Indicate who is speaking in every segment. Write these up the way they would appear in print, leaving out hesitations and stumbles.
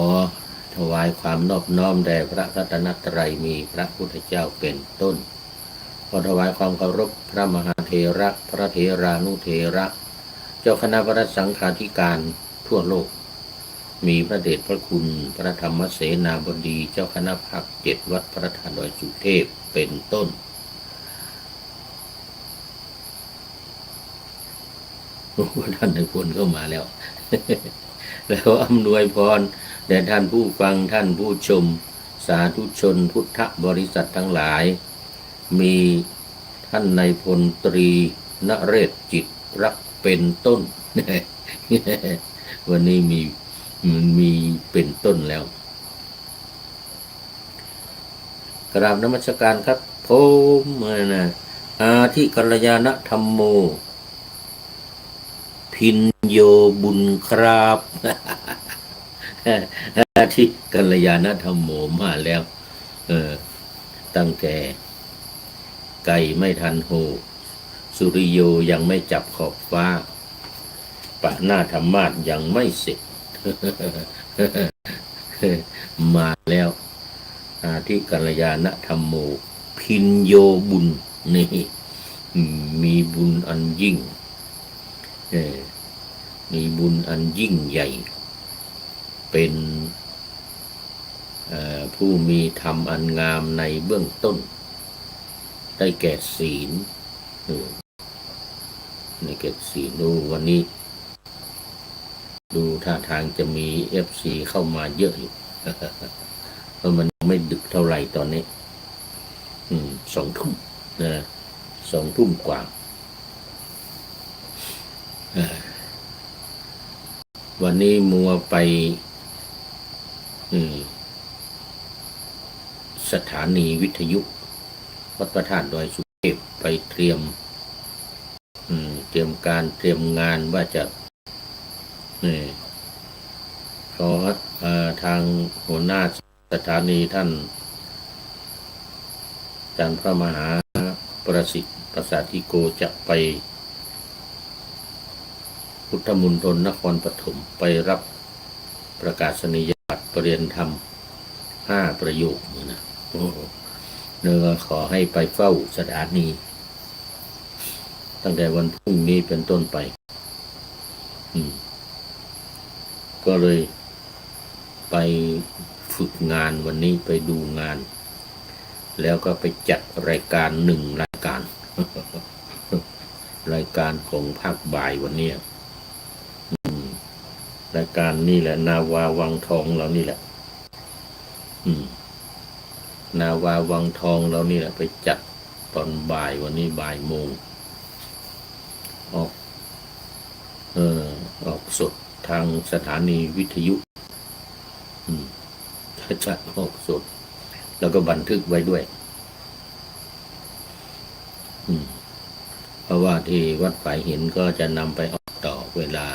Speaker 1: อถวายความนอบน้อมแด่พระรัตนตรัยมีพระพุทธเจ้าเป็นต้นขอถวายความเคารพพระมหาเถระพระเถรานุเถระเจ้าคณะพระสังฆาธิการทั่วโลกมีพระเดชพระคุณพระธรรมเสนาบดีเจ้าคณะภาค7วัดพระธาตุดอยสุเทพเป็นต้นท่านในพลเข้ามาแล้ว แล้วอำนวยพรแด่ท่านผู้ฟังท่านผู้ชมสาธุชนพุทธบริษัททั้งหลายมีท่านนายพลตรีนเรศจิตรักเป็นต้น วันนี้มีเป็นต้นแล้วกราบนมัสการครับผมนะอาทิกัลยาณธรรมโมพินโยบุญครับ อาทิกัลยาณธรรมโมมาแล้วตั้งแต่ไก่ไม่ทันโหสุริโยยังไม่จับขอบฟ้าปะหน้าธรรมาสยังไม่เสร็จ มาแล้วอาทิกัลยาณธรรมโมพินโยบุญนี่มีบุญอันยิ่งมีบุญอันยิ่งใหญ่เป็นผู้มีธรรมอันงามในเบื้องต้นได้แก่ศีลในแก่ศีลดูวันนี้ดูท่าทางจะมี FC เข้ามาเยอะอยู่ เพราะมันไม่ดึกเท่าไหร่ตอนนี้2 ทุ่มนะ2 ทุ่มกว่าวันนี้มัวไปสถานีวิทยุวัดพระธาตุดอยสุเทพไปเตรียมการเตรียมงานว่าจะขอทางหัวหน้าสถานีท่านอาจารย์พระมหาประสิทธิ์ประสาธิโกจะไปพุทธมณฑลนครปฐมไปรับประกาศนียบัตรปริญญาธรรม5 ประโยคนะเนื้อขอให้ไปเฝ้าสถานีตั้งแต่วันพรุ่งนี้เป็นต้นไปก็เลยไปฝึกงานวันนี้ไปดูงานแล้วก็ไปจัดรายการ1 รายการ รายการของภาคบ่ายวันนี้รายการนี่แหละนาวาวังทองเรานี่แหละนาวาวังทองเรานี่แหละไปจัดตอนบ่ายวันนี้บ่ายโมงออกสดทางสถานีวิทยุจัดออกสดแล้วก็บันทึกไว้ด้วยเพราะว่าที่วัดฝ่ายหินก็จะนำไปออกต่อเวลา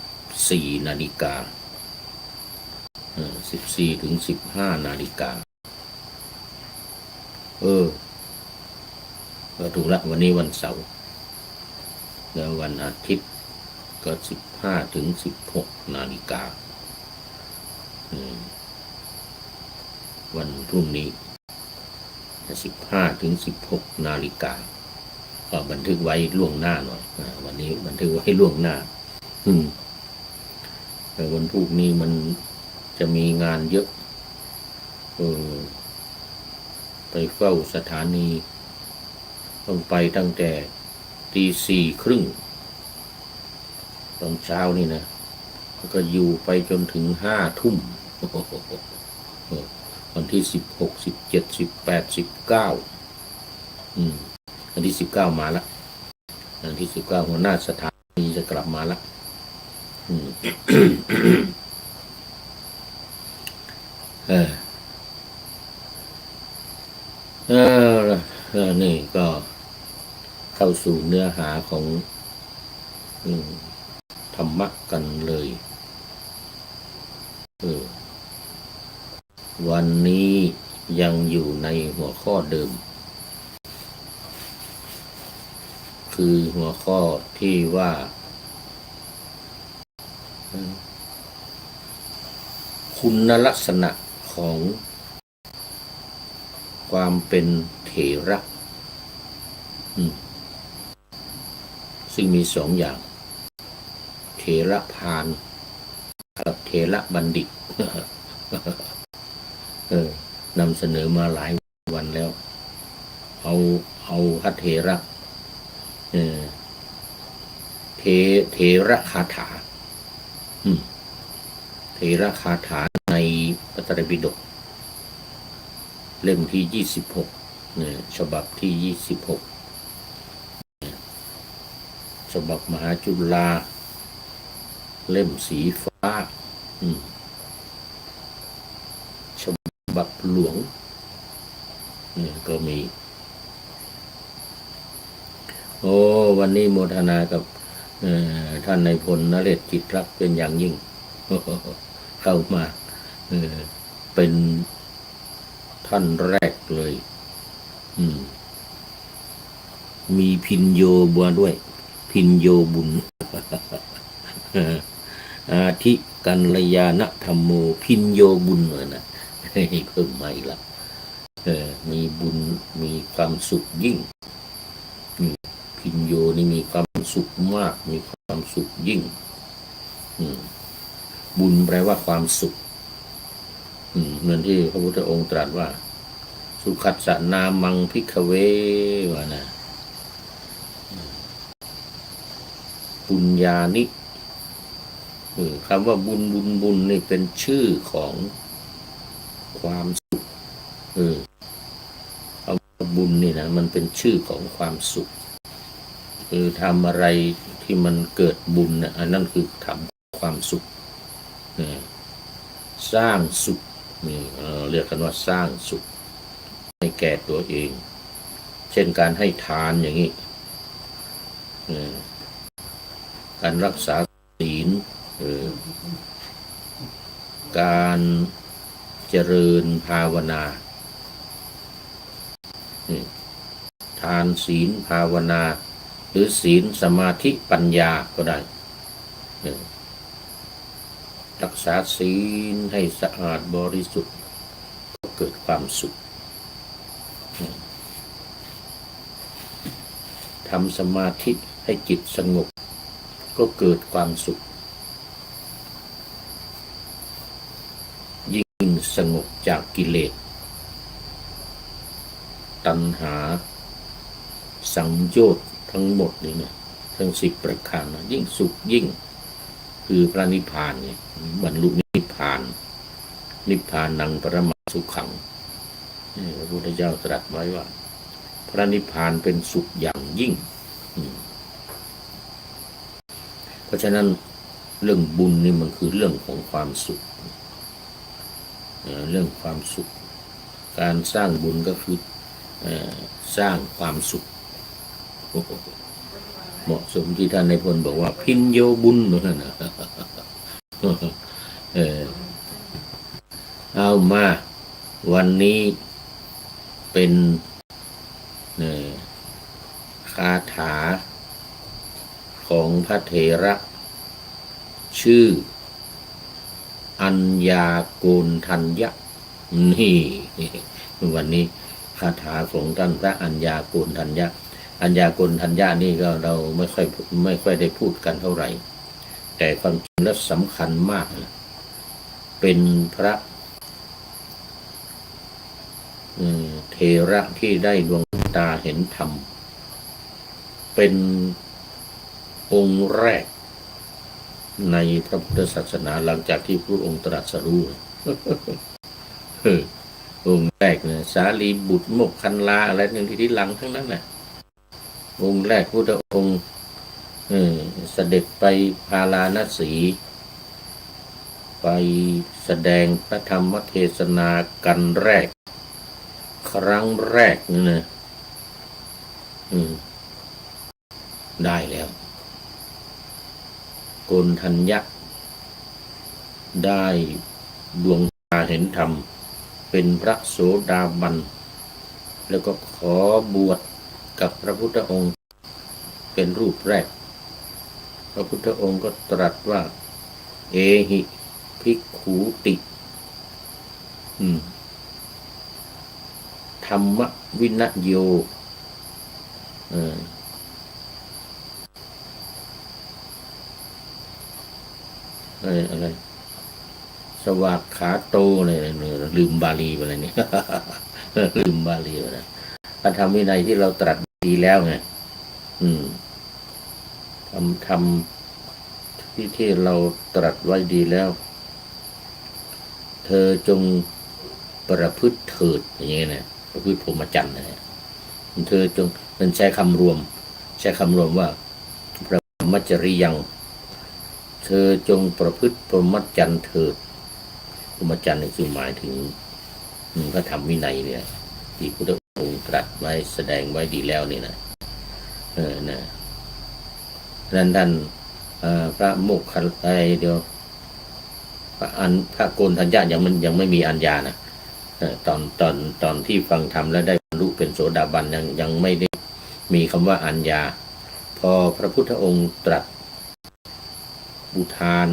Speaker 1: 14 นาฬิกา14 ถึง 15 นาฬิกาก็ถูกละวันนี้วันเสาร์แล้ววันอาทิตย์ก็15 ถึง 16 นาฬิกาวันพรุ่งนี้15 ถึง 16 นาฬิกาก็บันทึกไว้ล่วงหน้าหน่อยวันนี้บันทึกไว้ล่วงหน้าแต่วันพรุ่งนี้มันจะมีงานเยอะไปเฝ้าสถานีต้องไปตั้งแต่ตี 4:30ตอนเช้านี่นะก็อยู่ไปจนถึง5 ทุ่มวันที่16 17 18 19วันที่19มาละวันที่19หัวหน้าสถานีจะกลับมาละนี่ก็เข้าสู่เนื้อหาของธรรมะกันเลยวันนี้ยังอยู่ในหัวข้อเดิมคือหัวข้อที่ว่า คุณลักษณะของความเป็นเถระซึ่งมีสองอย่างเถระพาลกับเถระบัณฑิตนำเสนอมาหลายวันแล้วเอาพระเถระเถระคาถาเถระคาถาในพระไตรปิฎกเล่มที่26ฉบับที่26ฉบับมหาจุฬาเล่มสีฟ้าฉบับหลวงก็มีวันนี้โมทนากับท่านนายพลนเรศจิตรักเป็นอย่างยิ่งเข้ามาเป็นท่านแรกเลยมีพินโยบัวด้วยพินโยบุญอาทิกัลยาณธรรมโมพินโยบุญเลยนะเพิ่มมาอีกละมีบุญมีความสุขยิ่งพินโยนี่มีความสุขมากมีความสุขยิ่งบุญแปลว่าความสุขเหมือนที่พระพุทธองค์ตรัสว่าสุขัสสนามังภิกขเวว่านะปุญญานิคำว่าบุญนี่เป็นชื่อของความสุขคำว่าบุญนี่นะมันเป็นชื่อของความสุขทำอะไรที่มันเกิดบุญนะอันนั้นคือทำความสุขสร้างสุขนี่เรียกกันว่าสร้างสุขให้แก่ตัวเองเช่นการให้ทานอย่างนี้การรักษาศีลการเจริญภาวนาทานศีลภาวนาหรือศีลสมาธิปัญญาก็ได้รักษาศีลให้สะอาดบริสุทธิ์ก็เกิดความสุขทำสมาธิให้จิตสงบก็เกิดความสุขยิ่งสงบจากกิเลสตัณหาสังโยชน์ทั้งหมดนี่นะทั้ง10ประการนะยิ่งสุขยิ่งคือพระนิพพานเนี่ยบรรลุนิพพานนังปรมัตถสุขังพระพุทธเจ้าตรัสไว้ว่าพระนิพพานเป็นสุขอย่างยิ่งเพราะฉะนั้นเรื่องบุญนี่มันคือเรื่องของความสุขเรื่องความสุขการสร้างบุญก็คือสร้างความสุขเหมาะสมที่ท่านนายพลบอกว่าพินโยบุญนั่นนะเอามาวันนี้เป็นคาถาของพระเถระชื่ออัญญาโกณทัญญะนี่วันนี้คาถาของท่านพระอัญญาโกณทัญญะอัญญาโกณทัญญะนี่ก็เราไม่ค่อยได้พูดกันเท่าไหร่แต่ความจริงแล้วสำคัญมากเป็นพระเถระที่ได้ดวงตาเห็นธรรมเป็นองค์แรกในพระพุทธศาสนาหลังจากที่พระองค์ตรัสรู้องค์แรกเนี่ยสารีบุตรโมกขันลาอะไรหนึ่งที่หลังทั้งนั้นแหละองค์แรกพุทธองค์เสด็จไปพาราณสีไปแสดงพระธรรมเทศนากันแรกครั้งแรกนี่นะได้แล้วโกณทัญญะได้ดวงตาเห็นธรรมเป็นพระโสดาบันแล้วก็ขอบวชกับพระพุทธองค์เป็นรูปแรกพระพุทธองค์ก็ตรัสว่าเอหิภิกขุติ ธรรมวินโยอะไรสวากขาโตอะไรเนี่ยลืมบาลีไปอะไรเนี่ย ลืมบาลีไปนะพระธรรมวินัยที่เราตรัสดีแล้วไงทำที่เราตรัสไว้ดีแล้ว เธอจงประพฤติเถิดอย่างนี้นะประพฤติพรหมจรรย์นะเธอจงมันใช้คำรวมว่าพระพรหมจริยังเธอจงประพฤติพรหมจรรย์เถิดพรหมจรรย์นี่คือหมายถึงพระธรรมวินัยเนี่ยที่พระพุทธองค์ตรัสไว้แสดงไว้ดีแล้วนี่นะนั้นท่านพระโมกขเดียวพระโกณทัญญายังไม่มีอัญญานะตอนที่ฟังธรรมแล้วได้บรรลุเป็นโสดาบันยังไม่ได้มีคำว่าอัญญาพอพระพุทธองค์ตรัสอุทาน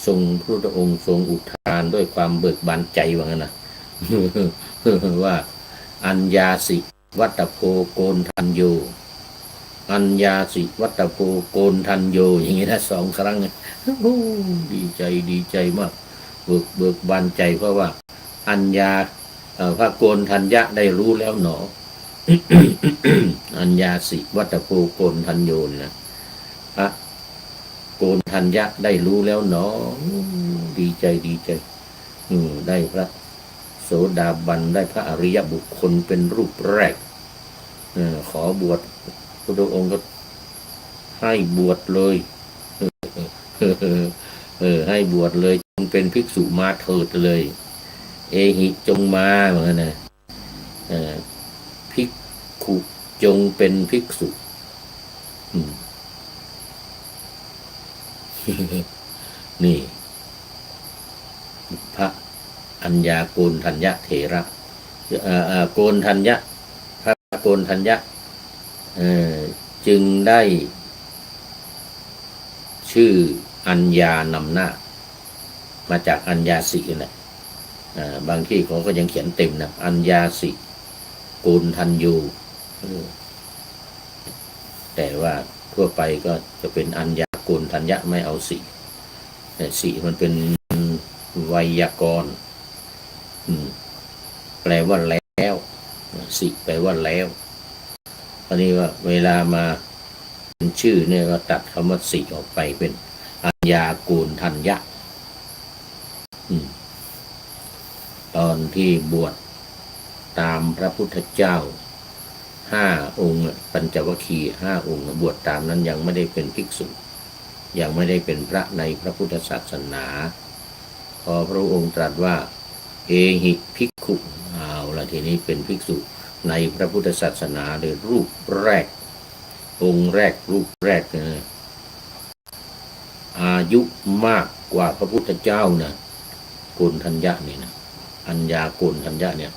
Speaker 1: ทรงพระพุทธองค์ทรงอุทานด้วยความเบิกบานใจว่างั้นนะ ว่าอัญญาสิวัตโพโกณทัญโยอัญญาสิวัตโพโกณทัญโยอย่างนี้นะ2 ครั้งดีใจมากเบิกบานใจเพราะว่าอัญญาพระโกณทัญญะได้รู้แล้วหนอ อัญญาสิวัตโพโกณทัญโยนะพระโกณทัญญะได้รู้แล้วหนอดีใจได้พระโสดาบันได้พระอริยบุคคลเป็นรูปแรกขอบวชพระองค์ก็ให้บวชเลยให้บวชเลยจงเป็นภิกษุมาเถิดเลยเอหิจงมาเหมือนกันนะภิกขุจงเป็นภิกษุนี่พระอัญญาโกณทัญญะเถระโกณทัญญะพระโกณทัญญะจึงได้ชื่ออัญญานำหน้ามาจากอัญญาสิแหละบางที่เขาก็ยังเขียนเต็มนะอัญญาสิโกณทัญโยแต่ว่าทั่วไปก็จะเป็นอัญญาโกณทัญญะไม่เอาสิสิมันเป็นไวยากรณ์แปลว่าแล้วสิแปลว่าแล้วอันนี้ว่าเวลามาเป็นชื่อเนี่ยก็ตัดคำว่าสิออกไปเป็นอัญญาโกณทัญญะตอนที่บวชตามพระพุทธเจ้า5 องค์ปัญจวัคคีย์5 องค์บวชตามนั้นยังไม่ได้เป็นภิกษุยังไม่ได้เป็นพระในพระพุทธศาสนาพอพระองค์ตรัสว่าเอหิภิกขุเอาละทีนี้เป็นภิกษุในพระพุทธศาสนาโดยรูปแรกองค์แรกรูปแรกอายุมากกว่าพระพุทธเจ้านะโกณทัญญะนี่นะอัญญาโกณทัญญะเนี่ย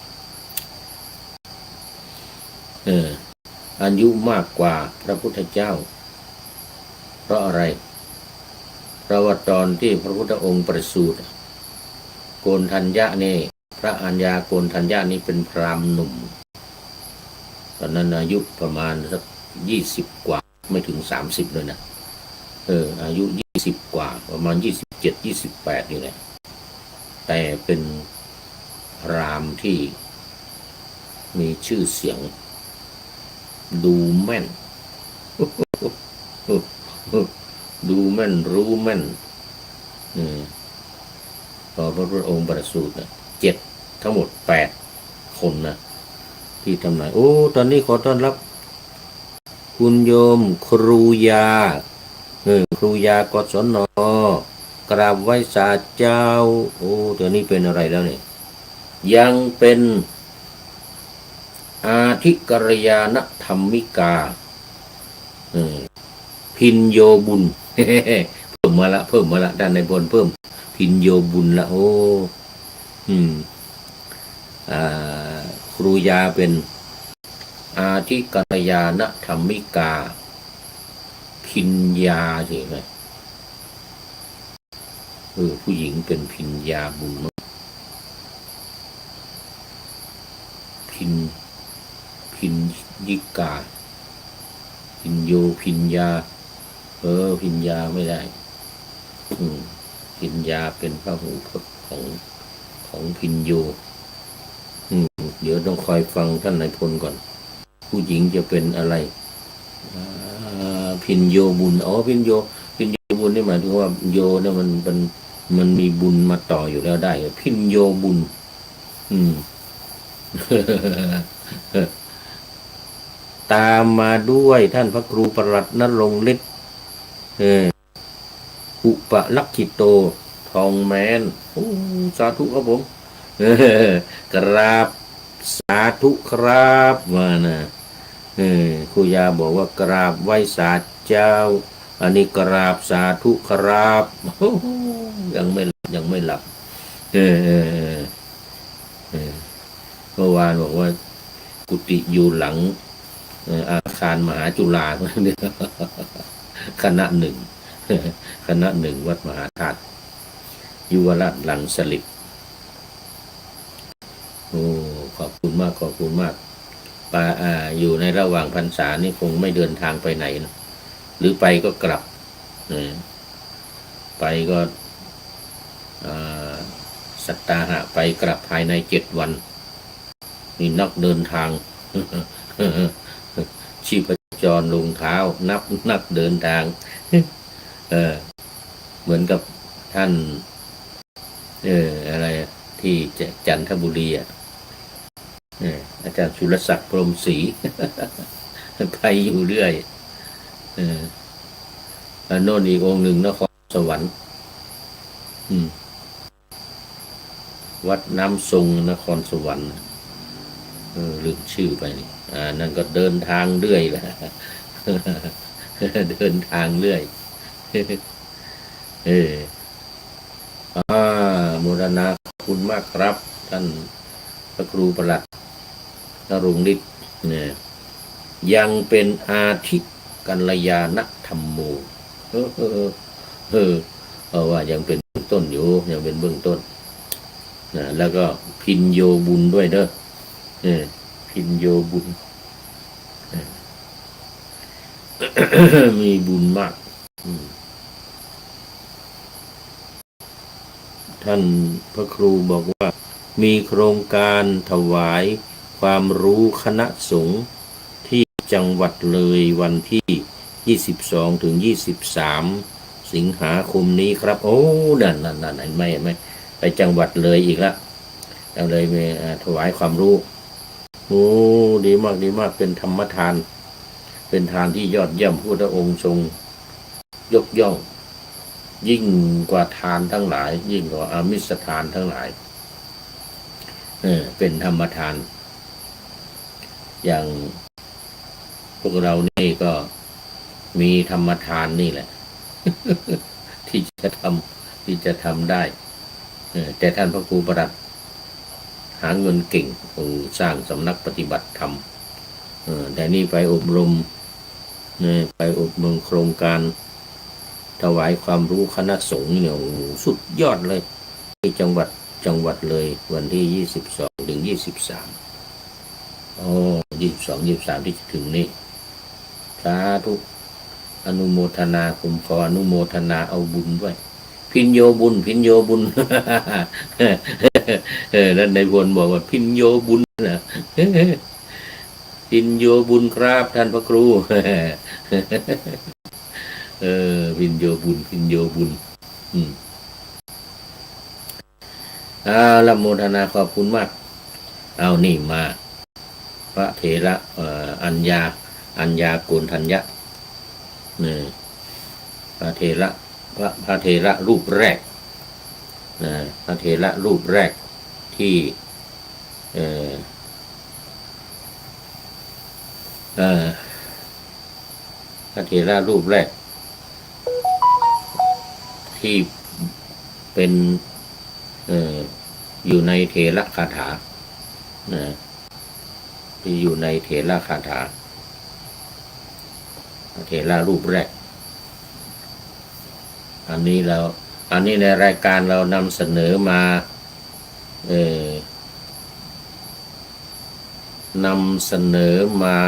Speaker 1: อายุมากกว่าพระพุทธเจ้าเพราะอะไรเพราะว่าตอนที่พระพุทธองค์ประสูติโกณทัญญะนี่พระอัญญาโกณทัญญะนี่เป็นพราหมณ์หนุ่มตอนนั้นอายุประมาณสัก20 กว่าไม่ถึง30เลยนะอายุ20 กว่าประมาณ27 28นี่แหละแต่เป็นพราหมณ์ที่มีชื่อเสียงดูแม่น ดูแม่นรู้แม่นพอพระพุทธองค์ประสูติ7ทั้งหมด8 คนนะที่ทำนายตอนนี้ขอต้อนรับคุณโยมครูยาครูยากศนกราบไหว้ศาลเจ้าเดี๋ยวนี้เป็นอะไรแล้วเนี่ยยังเป็นอาธิกัลยาณธรรมิกาพินโยบุญ เพิ่มมาละด้านในบนเพิ่มพินโยบุญละครูยาเป็นอาธิกัลยาณธรรมิกาพิญญาใช่ไหมผู้หญิงเป็นพิญญาบุญ พินยิกาพินโยพินยาพินยาไม่ได้พินยาเป็นพหูพจน์ของพินโยเดี๋ยวต้องคอยฟังท่านนายพลก่อนผู้หญิงจะเป็นอะไรพินโยบุญพินโยบุญนี่หมายถึงว่าโยเนี่ยมันมีบุญมาต่ออยู่แล้วได้พินโยบุญตามมาด้วยท่านพระครูประหลัดณรงค์ฤทธิ์อุปลักขิโตทองแมนสาธุครับผมกราบสาธุครับมานะครูยาบอกว่ากราบไหว้สาเจ้าอันนี้กราบสาธุครับยังไม่หลับเมื่อวานบอกว่ากุฏิอยู่หลังอาคารมหาจุฬาคณะหนึ่งวัดมหาธาตุยุวราชหลังสลิดขอบคุณมากป่าอยู่ในระหว่างพรรษานี่คงไม่เดินทางไปไหนนะหรือไปก็กลับไปก็สัตตาหะไปกลับภายใน7 วันนี่นักเดินทางชีพจรลงเท้านักเดินทางเหมือนกับท่านอะไรที่จันทบุรีอาจารย์สุรศักดิ์พรหมศรีไปอยู่เรื่อยโน่นอีกองค์หนึ่งนครสวรรค์วัดน้ำทรงนครสวรรค์ลืมชื่อไปนี่นั่นก็เดินทางเรื่อยแหละเดินทางเรื่อยโมทนาขอบคุณมากครับท่านพระครูประหลัดณรงค์ฤทธิ์เนี่ยยังเป็นอาทิกัลยาณธรรมโมว่ายังเป็นเบื้องต้นอยู่ยังเป็นเบื้องต้นนะแล้วก็พินโยบุญด้วยเด้อพินโยบุญมีบุญมากท่านพระครูบอกว่ามีโครงการถวายความรู้คณะสงฆ์ที่จังหวัดเลยวันที่22 ถึง 23 สิงหาคมนี้ครับนั่นไม่ไปจังหวัดเลยอีกแล้วเลยไปถวายความรู้ดีมากเป็นธรรมทานเป็นทานที่ยอดเยี่ยมพระพุทธองค์ทรงยกย่องยิ่งกว่าทานทั้งหลายยิ่งกว่าอามิสทานทั้งหลายเป็นธรรมทานอย่างพวกเรานี่ก็มีธรรมทานนี่แหละ ที่จะทำได้แต่ท่านพระครูประหลัดหาเงินเก่งสร้างสำนักปฏิบัติธรรมแต่นี่ไปอบรมโครงการถวายความรู้คณะสงฆ์เนี่ยสุดยอดเลยที่จังหวัดเลยวันที่22 ถึง 23 22 23ที่จะถึงนี้สาธุอนุโมทนาผมขออนุโมทนาเอาบุญด้วยพินโยบุญแล้วในบนบอกว่าพินโยบุญนะพินโยบุญครับท่านพระครูพินโยบุญละโมทนาขอบคุณมากเอานี่มาพระเถระอัญญาโกณทัญญะพระเถระรูปแรกพระเถระรูปแรกที่พระเถระรูปแรกที่เป็นอยู่ในเถระคาถาที่อยู่ในเถระคาถาเถระรูปแรกอันนี้ในรายการเรานำเสนอมา นำเสนอมา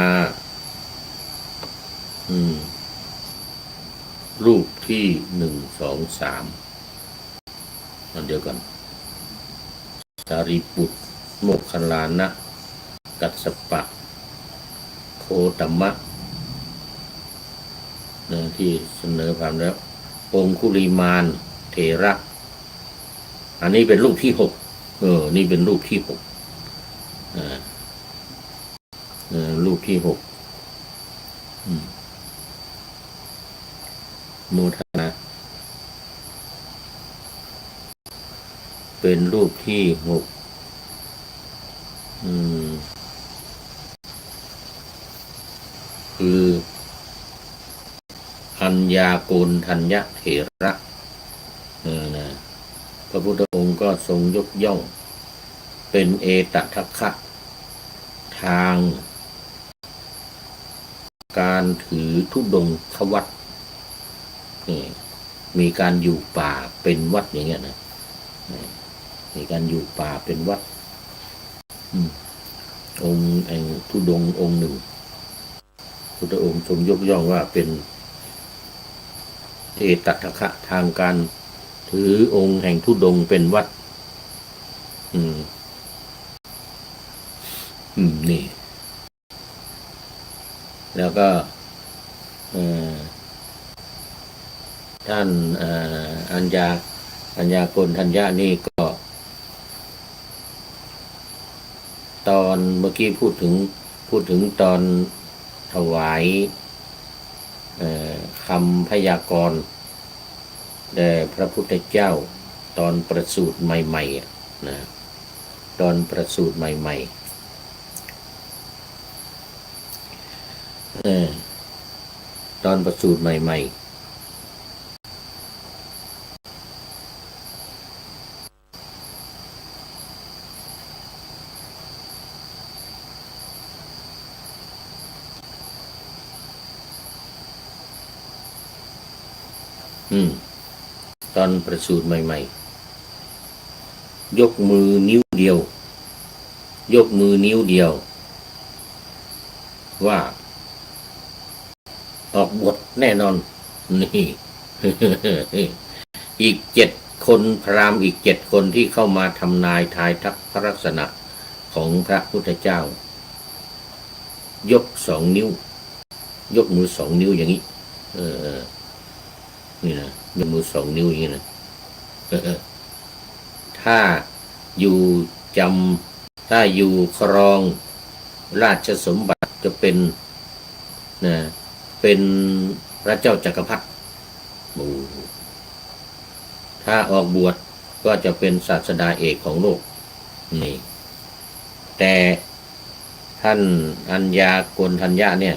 Speaker 1: รูปที่1 2 3อันเดียวกันสารีบุตรโมคคัลลานะกัสสปะโคตมะที่เสนอความแล้วองคุลิมานเถระอันนี้เป็นรูปที่6นี่เป็นรูปที่6รูปที่6โมทนาเป็นรูปที่6คืออัญญาโกณทัญญเถระนะพระพุทธองค์ก็ทรงยกย่องเป็นเอตทัคคะทางการถือธุดงควัตรมีการอยู่ป่าเป็นวัดอย่างเงี้ยนะมีการอยู่ป่าเป็นวัดองค์แห่งธุดงค์องค์หนึ่งพุทธองค์ทรงยกย่องว่าเป็นเอตทัคคะทางการถือองค์แห่งธุดงค์เป็นวัดนี่แล้วก็ท่านอัญญาโกณทัญญานี่ก็ตอนเมื่อกี้พูดถึงตอนถวายคำพยากรณ์แด่พระพุทธเจ้าตอนประสูติใหม่ๆนะตอนประสูติใหม่ๆตอนประสูติใหม่ๆตอนประสูติใหม่ๆยกมือนิ้วเดียวว่าออกบทแน่นอนนี่ อีก7 คนพราหมณ์อีก7 คนที่เข้ามาทำนายทายทักพระลักษณะของพระพุทธเจ้ายก2 นิ้วยกมือ2 นิ้วอย่างนี้นี่นะยกมือ2 นิ้วอย่างนี้นะถ้าอยู่ครองราชสมบัติจะเป็นพระเจ้าจักรพรรดิถ้าออกบวชก็จะเป็นศาสดาเอกของโลกนี่แต่ท่านอัญญาโกณทัญญาเนี่ย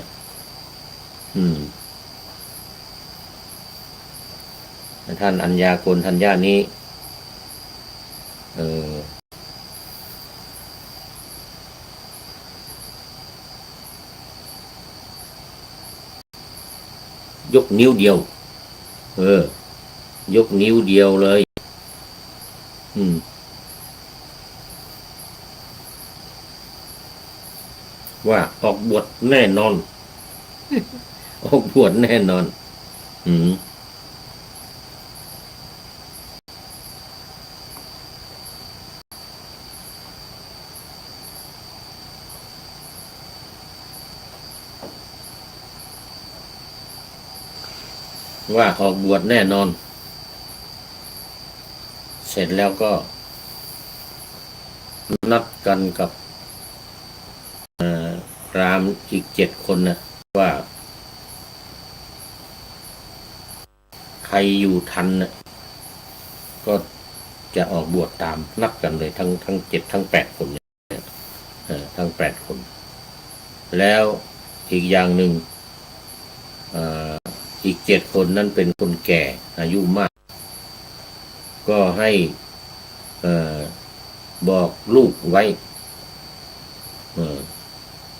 Speaker 1: ท่านอัญญาโกณทัญญานี้ยกนิ้วเดียวยกนิ้วเดียวเลยว่าออกบวชแน่นอน ออกบวชแน่นอนว่าออกบวชแน่นอนเสร็จแล้วก็นัดกันกับพราหมณ์อีก7 คนนะว่าใครอยู่ทันนะก็จะออกบวชตามนับกันเลยทั้ง7ทั้ง8 คนเนี่ยทั้ง8 คนแล้วอีกอย่างหนึ่งอีก7 คนนั้นเป็นคนแก่อายุมากก็ให้บอกลูกไว้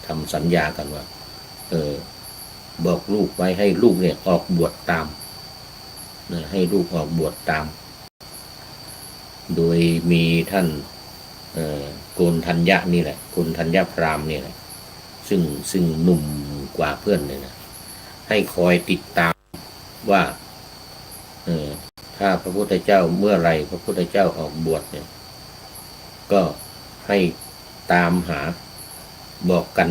Speaker 1: ทำสัญญากันว่าบอกลูกไว้ให้ลูกเนี่ยออกบวชตามให้ลูกออกบวชตามโดยมีท่านโกณทัญญะนี่แหละโกณทัญญพราหมณ์นี่แหละ ซึ่งหนุ่มกว่าเพื่อนเลยนะให้คอยติดตามว่าถ้าพระพุทธเจ้าเมื่อไรพระพุทธเจ้าออกบวชเนี่ยก็ให้ตามหาบอกกัน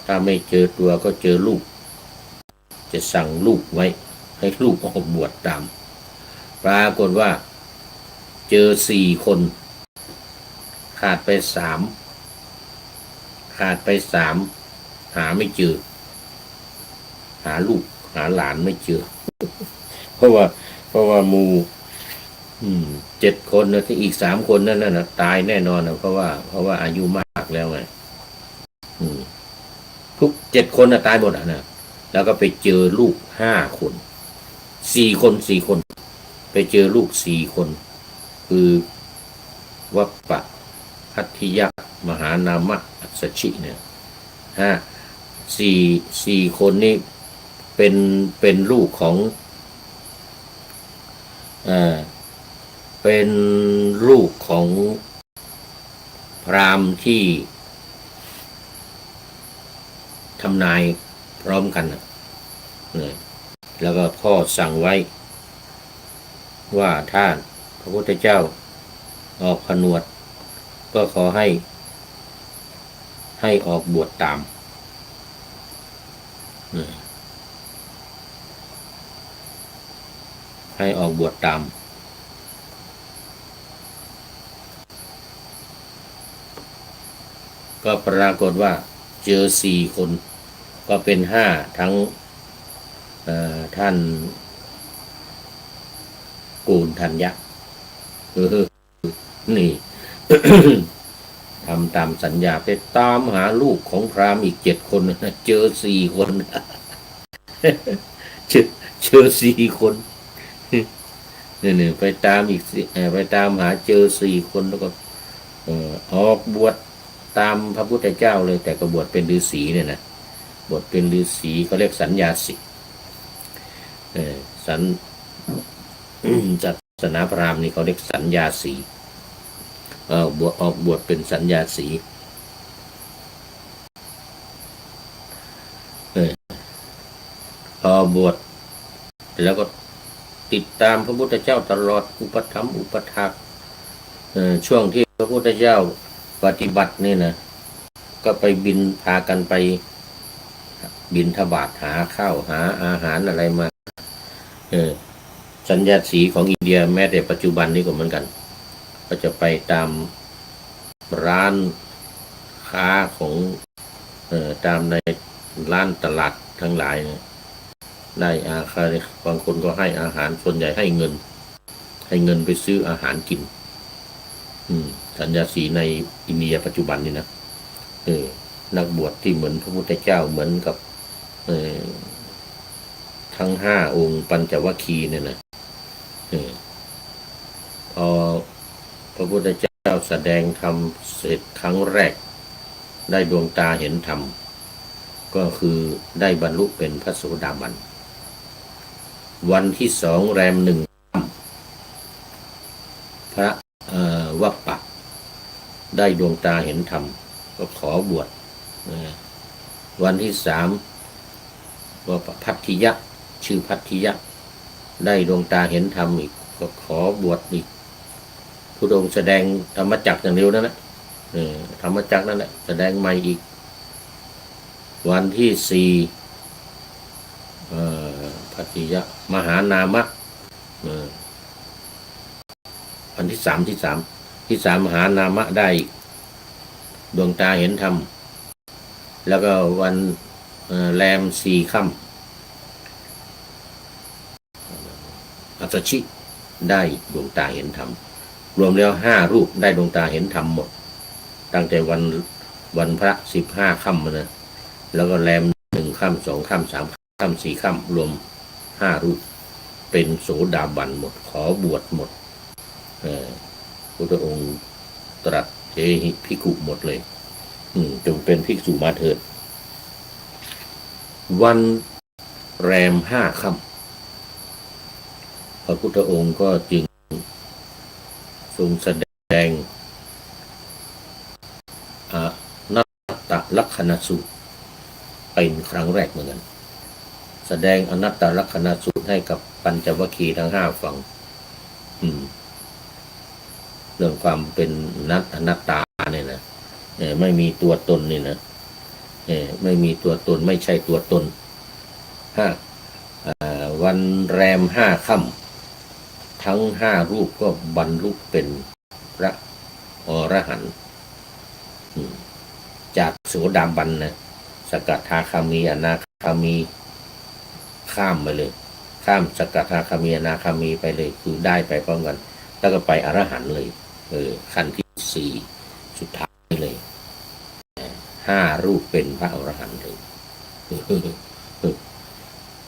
Speaker 1: ถ้าไม่เจอตัวก็เจอลูกจะสั่งลูกไว้ให้ลูกออกบวชตามปรากฏว่าเจอ4 คนขาดไป3หาไม่เจอหาลูกหาหลานไม่เจอเพราะว่าหมู่7 คนนะที่อีก3 คนนั่นน่ะตายแน่นอนนะเพราะว่าอายุมากแล้วไงทุก7 คนน่ะตายหมดนะแล้วก็ไปเจอลูก5 คน4 คนไปเจอลูก4 คนคือวัปปะพัทธิยะมหานามะอัสสชิเนี่ย4 คนนี้เป็นลูกของเป็นลูกของพราหมณ์ที่ทำนายพร้อมกันแล้วก็พ่อสั่งไว้ว่าถ้าพระพุทธเจ้าออกผนวดก็ขอให้ออกบวชตามให้ออกบวชตามก็ปรากฏว่าเจอ4 คนก็เป็น5ทั้งท่านกูลทัญญะนี่ ทำตามสัญญาไปตามหาลูกของพราหมณ์อีก7 คนเจอ4 คนเจอ4 คนนี่ไปตามอีกไปตามหาเจอ4 คนแล้วก็ออกบวชตามพระพุทธเจ้าเลยแต่ก็บวชเป็นฤาษีเนี่ยนะบวชเป็นฤาษีเขาเรียกสัญญาสิศาสนาพราหมณ์นี่เขาเรียกสัญญาสีออกบวชเป็นสัญญาสีพอบวชแล้วก็ติดตามพระพุทธเจ้าตลอดอุปถัมภ์อุปถากช่วงที่พระพุทธเจ้าปฏิบัตินี่นะก็ไปพากันไปบิณฑบาตหาข้าวหาอาหารอะไรมาสัญญาสีของอินเดียแม้แต่ปัจจุบันนี้ก็เหมือนกันก็จะไปตามร้านค้าของตามในร้านตลาดทั้งหลายได้บางคนก็ให้อาหารส่วนใหญ่ให้เงินไปซื้ออาหารกินสัญญาสีในอินเดียปัจจุบันนี่นะนักบวชที่เหมือนพระพุทธเจ้าเหมือนกับทั้ง5 องค์ปัญจวัคคีย์เนี่ยนะพอพระพุทธเจ้าแสดงธรรมเสร็จครั้งแรกได้ดวงตาเห็นธรรมก็คือได้บรรลุเป็นพระโสดาบันวันที่2 แรม 1พระวัปปะได้ดวงตาเห็นธรรมก็ขอบวชวันที่3วัปปะพัทธิยะชื่อพัทธิยะได้ดวงตาเห็นธรรมอีกก็ขอบวชอีกพุทธองค์แสดงธรรมจักรอย่างเดียวนั่นแหละธรรมจักรนั่นแหละแสดงใหม่อีกวันที่4พัทธิยะมหานามะวันที่3มหานามะได้ดวงตาเห็นธรรมแล้วก็วันแรม4 ค่ำอัสสชิได้ดวงตาเห็นธรรมรวมแล้ว5 รูปได้ดวงตาเห็นธรรมหมดตั้งแต่วันพระ15 ค่ำนะแล้วก็แรม1 ค่ำ 2 ค่ำ 3 ค่ำ 4 ค่ำรวม5 รูปเป็นโสดาบันหมดขอบวชหมดพระองค์ตรัสเทหิภิกขุหมดเลยจงเป็นภิกษุมาเถิดวันแรม5 ค่ำพระพุทธองค์ก็จึงทรงแสดงอนัตต ลักขณสูตรเป็นครั้งแรกเหมือนกันแสดงอนัตตลักขณสูตรให้กับปัญจวัคคีย์ทั้งห้าฟังเรื่องความเป็นอนัตตาเนี่ยนะไม่มีตัวตนนี่นะไม่มีตัวตนไม่ใช่ตัวตนวันแรมห้าค่ำทั้งห้ารูปก็บรรลุเป็นพระอรหันต์จากโสดาบันนะสกัดทาคามีอนาคามีข้ามไปเลยข้ามสกัดทาคามีอนาคามีไปเลยคือได้ไปพร้อมกันแล้วก็ไปอรหันต์เลยขั้นที่สี่สุดท้ายเลยห้ารูปเป็นพระอรหันต์เลย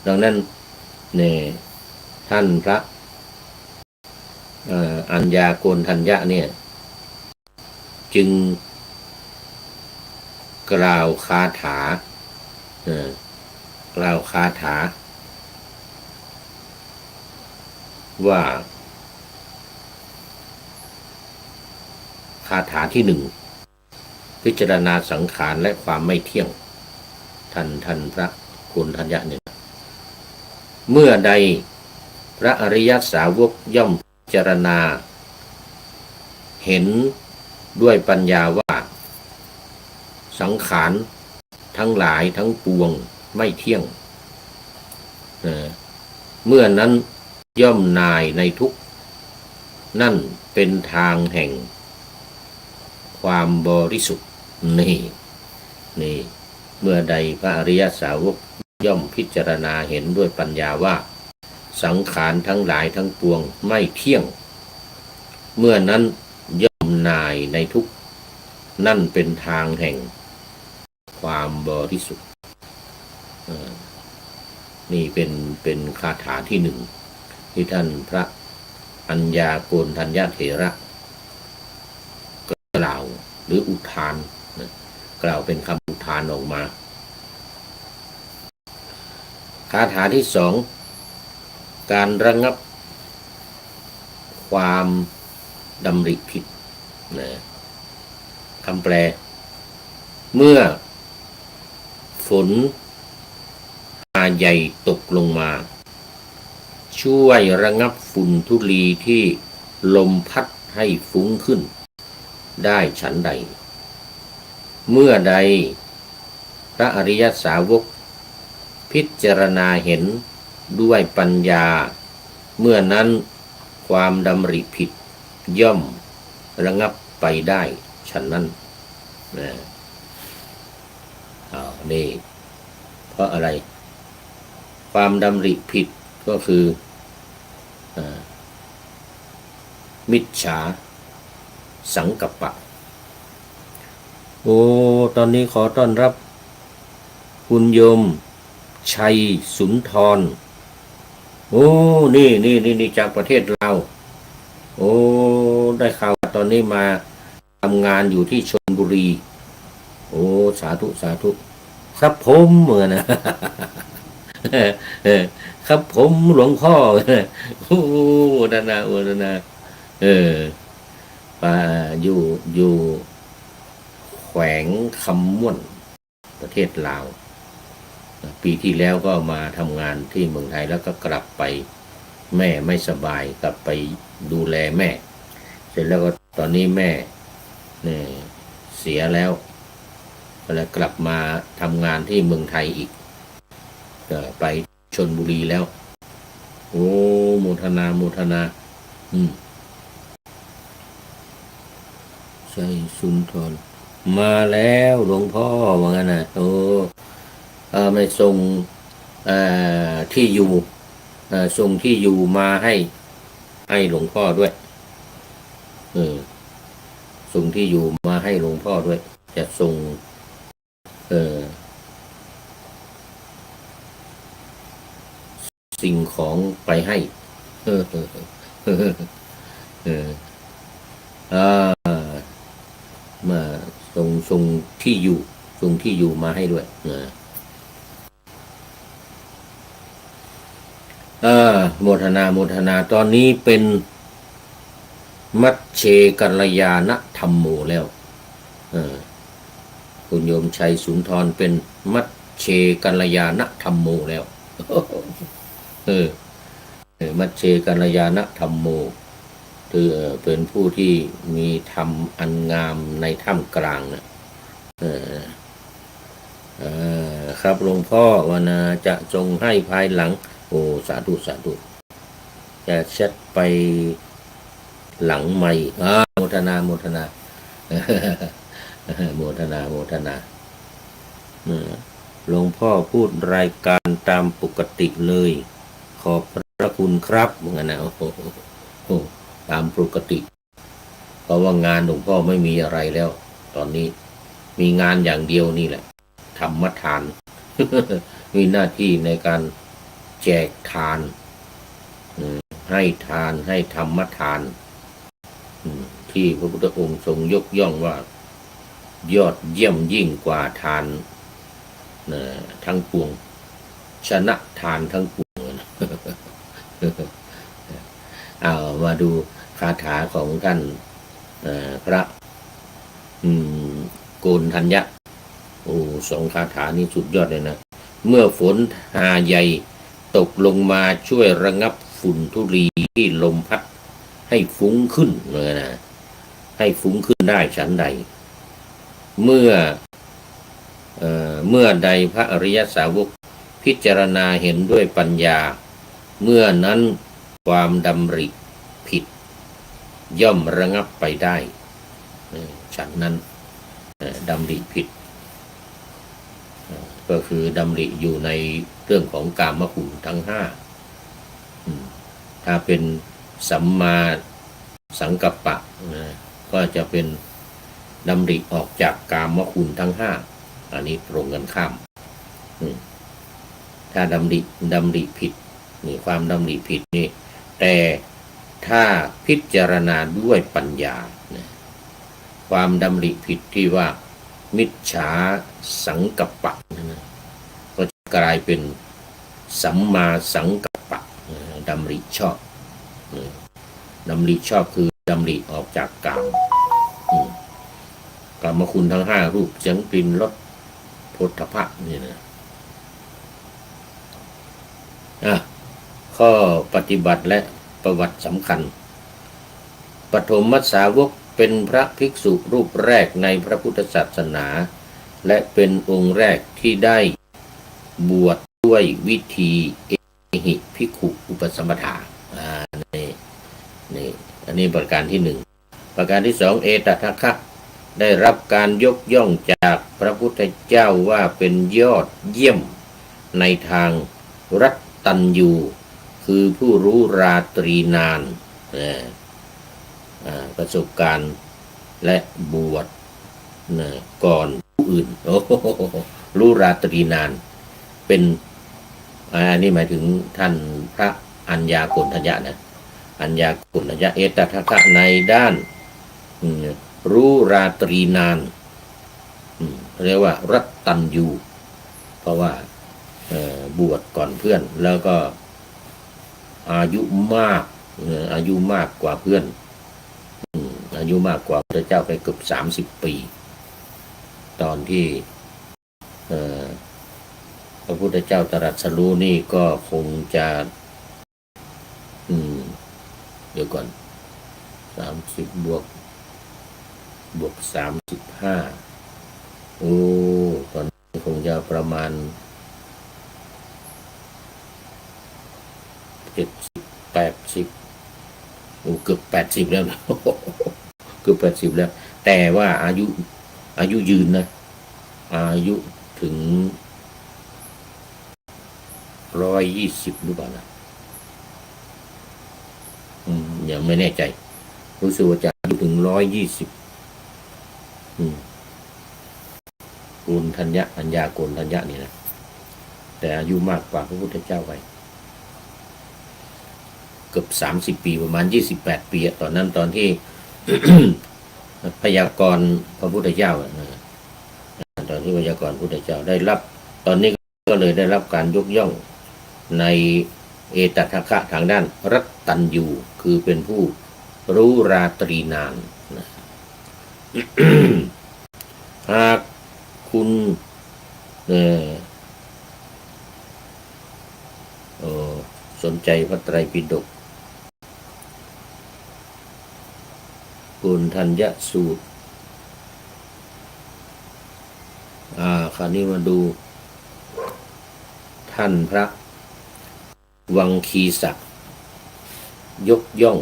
Speaker 1: ดังนั้นเนี่ยท่านพระอัญญาโกณฑัญญะเนี่ยจึงกล่าวคาถากล่าวคาถาว่าคาถาที่หนึ่งพิจารณาสังขารและความไม่เที่ยงท่านพระโกณฑัญญะเนี่ยเมื่อใดพระอริยสาวกย่อมพิจารณาเห็นด้วยปัญญาว่าสังขารทั้งหลายทั้งปวงไม่เที่ยงเมื่อนั้นย่อมนายในทุกข์นั่นเป็นทางแห่งความบริสุทธิ์นี่เมื่อใดพระอริยสาวกย่อมพิจารณาเห็นด้วยปัญญาว่าสังขารทั้งหลายทั้งปวงไม่เที่ยงเมื่อนั้นย่อมนายในทุกข์นั่นเป็นทางแห่งความบริสุทธิ์นี่เป็นคาถาที่หนึ่งที่ท่านพระอัญญาโกณฑัญญเถระกล่าวหรืออุทานกล่าวเป็นคำอุทานออกมาคาถาที่สองการระงับความดำริผิดคำแปลเมื่อฝนใหญ่ตกลงมาช่วยระงับฝุ่นธุลีที่ลมพัดให้ฟุ้งขึ้นได้ฉันใดเมื่อใดพระอริยสาวกพิจารณาเห็นด้วยปัญญาเมื่อนั้นความดำริผิดย่อมระงับไปได้ฉันนั้นนี่เพราะอะไรความดำริผิดก็คือมิจฉาสังกัปปะตอนนี้ขอต้อนรับคุณโยมชัยสุนทรนี่จากประเทศลาวได้ข่าวตอนนี้มาทำงานอยู่ที่ชลบุรีสาธุครับผมเหมือนนะครับผมหลวงพ่อนาป่าอยู่แขวงคำม่วนประเทศลาวปีที่แล้วก็มาทำงานที่เมืองไทยแล้วก็กลับไปแม่ไม่สบายกลับไปดูแลแม่เสร็จแล้วก็ตอนนี้แม่เนี่ยเสียแล้วก็เลยกลับมาทำงานที่เมืองไทยอีกไปชลบุรีแล้วโมทนาใช่สุนทรมาแล้วหลวงพ่อว่างั้นนะไม่ส่งที่อยู่ส่งที่อยู่มาให้หลวงพ่อด้วยส่งที่อยู่มาให้หลวงพ่อด้วยจะส่งสิ่งของไปให้มาส่งที่อยู่มาให้ด้วยโมทนาตอนนี้เป็นมัชเชกัลยาณธรรมโมแล้ว คุณโยมชัยสุนทรเป็นมัชเชกัลยาณธรรมโมแล้วเออมัชเชกัลยาณธรรมโมคือเป็นผู้ที่มีธรรมอันงามในถ้ำกลางนะครับหลวงพ่อวนาจะจงให้ภายหลังโอ้สาธุสาธุจะแชทไปหลังไม่โมทนาโมทนาโมทนาโมทนาหลวงพ่อพูดรายการตามปกติเลยขอบพระคุณครับเหมือนกันนะโอ้โหตามปกติเพราะว่างานหลวงพ่อไม่มีอะไรแล้ว ตอนนี้มีงานอย่างเดียวนี่แหละธรรมทาน มีหน้าที่ในการแจกทานให้ทานให้ธรรมทานที่พระพุทธองค์ทรงยกย่องว่ายอดเยี่ยมยิ่งกว่าทานทั้งปวงชนะทานทั้งปวงเอามาดูคาถาของท่านพระโกณทัญญะโอ้สองคาถานี้สุดยอดเลยนะเมื่อฝนหาใหญ่ตกลงมาช่วยระงับฝุ่นธุลีที่ลมพัดให้ฟุ้งขึ้นเลยนะให้ฟุ้งขึ้นได้ฉันใดเมื่อใดพระอริยสาวกพิจารณาเห็นด้วยปัญญาเมื่อนั้นความดำริผิดย่อมระงับไปได้ฉันนั้นดำริผิดก็คือดำริอยู่ในเรื่องของกามคุณทั้งห้าถ้าเป็นสัมมาสังกัปปะก็จะเป็นดำริออกจากกามคุณทั้งห้าอันนี้ตรงกันข้ามถ้าดำริผิดนี่ความดำริผิดนี่แต่ถ้าพิจารณาด้วยปัญญาความดำริผิดที่ว่ามิจฉาสังกัปปะก็จะกลายเป็นสัมมาสังกัปปะดำริชอบดำริชอบคือดำริออกจากกามกามคุณทั้งห้ารูปเสียงกลิ่นรสโผฏฐัพพะนี่นะข้อปฏิบัติและประวัติสำคัญปฐมสาวกเป็นพระภิกษุรูปแรกในพระพุทธศาสนาและเป็นองค์แรกที่ได้บวชด้วยวิธีเอหิภิกขุอุปสมบทานี่อันนี้ประการที่หนึ่งประการที่สองเอตทัคคะได้รับการยกย่องจากพระพุทธเจ้าว่าเป็นยอดเยี่ยมในทางรัตตัญญูคือผู้รู้ราตรีนานประสบการณ์และบวชก่อนผู้อื่นรู้ราตรีนานเป็นอันนี้หมายถึงท่านพระอัญญาโกณทัญญะนะอัญญาโกณทัญญะเอตทัคคะในด้านรู้ราตรีนานเรียกว่ารัตตัญญูเพราะว่าบวชก่อนเพื่อนแล้วก็อายุมากกว่าเพื่อนอายุมากกว่าพระเจ้าไปเกือบ30 ปีตอนที่พระพุทธเจ้าตรัสรู้นี่ก็คงจะเดี๋ยวก่อน30บวก35ตอนนี้คงจะประมาณ70-80เกือบ80แล้วนะเกือบ80แล้วแต่ว่าอายุยืนนะอายุถึง120หรือเปล่านะยังไม่แน่ใจรู้สึกว่าจะอายุถึง120โกณทัญญะอัญญาโกณทัญญะนี่นะแต่อายุมากกว่าพระพุทธเจ้าไปเกือบ30 ปีประมาณ28 ปีตอนนั้นตอนที่ พยากรณ์พระพุทธเจ้าตอนที่พยากรณ์พระพุทธเจ้าได้รับตอนนี้ก็เลยได้รับการยกย่องในเอตทัคคะทางด้านรัตตัญญูคือเป็นผู้รู้ราตรีนานหาก คุณเออโอ้สนใจพระไตรปิฎกกุณทัญญสูตรคราวนี้มาดูท่านพระวังคีศักดิ์ยกย่อ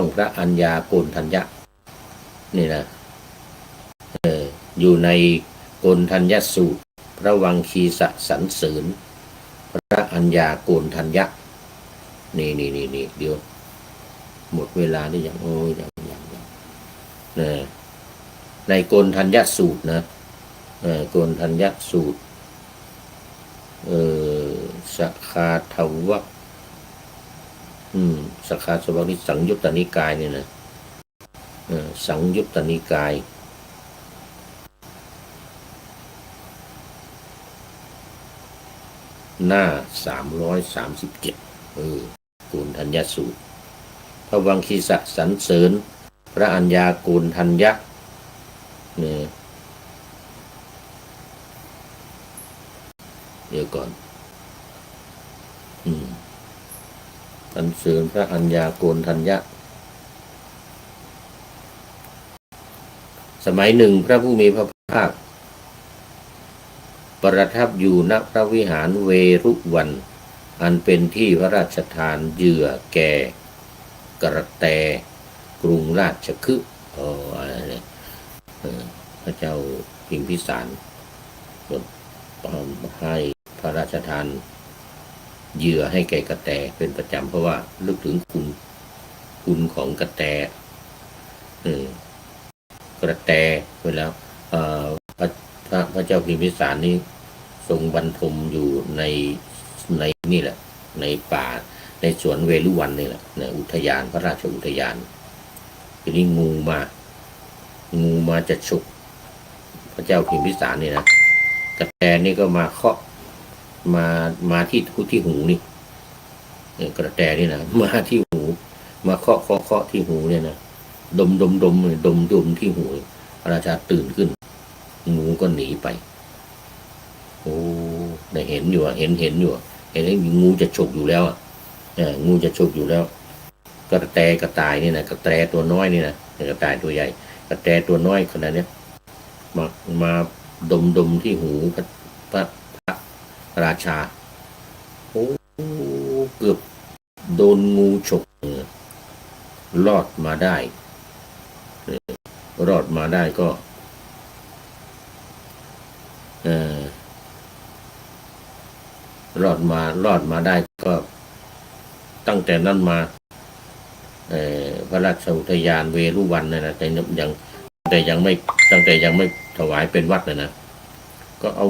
Speaker 1: งพระอัญญาโกณทัญญะนี่นะอยู่ในโกณทัญญสูตรพระวังคีศักดิ์สรรเสริญพระอัญญาโกณทัญญะนี่เดี๋ยวหมดเวลาได้ยังโอ้ยยังในโกณทัญญสูตรนะโกณทัญญสูตรสคาทวัคสคาทวัคนี่สังยุตตนิกายเนี่ยนะสังยุตตนิกายหน้า337โกณทัญญสูตรพระวังคีศักดิ์สรรเสริญพระอัญญาโกณทัญญะเนี่ยเดี๋ยวก่อนสรรเสริญพระอัญญาโกณทัญญะสมัยหนึ่งพระผู้มีพระภาคประทับอยู่ณพระวิหารเวรุวันอันเป็นที่พระราชทานเหยื่อแก่กระแตกรุงราชคฤห์พระเจ้าพิมพิสารให้พระราชทานเหยื่อให้แก่กระแตเป็นประจำเพราะว่าลึกถึงคุณของกระแตกระแตไปแล้วพระเจ้าพิมพิสารนี้ทรงบรรทมอยู่ในนี่แหละในป่าในสวนเวรุวันนี่แหละในอุทยานพระราชอุทยานทีนี้งูมาจะฉกพระเจ้าพิมพิสารนี่นะกระแตนี่ก็มาเคาะมาที่หูนี่กระแตนี่นะมาที่หูมาเคาะที่หูเนี่ยนะดมที่หูพระราชาตื่นขึ้นงูก็หนีไปโอ้ได้เห็นอยู่เห็นอยู่เห็นงูจะฉกอยู่แล้วงูจะฉกอยู่แล้วกระต่ายนี่นะกระแตตัวน้อยนี่นะกระต่ายตัวใหญ่กระแตตัวน้อยขนาดนี้มาดมที่หูพระราชาโอ้เกือบโดนงูฉกรอดมาได้ก็รอดมาได้ก็ตั้งแต่นั้นมาพระราชอุทยานเวรุวันนะแต่ยังไม่ถวายเป็นวัดนะก็เอา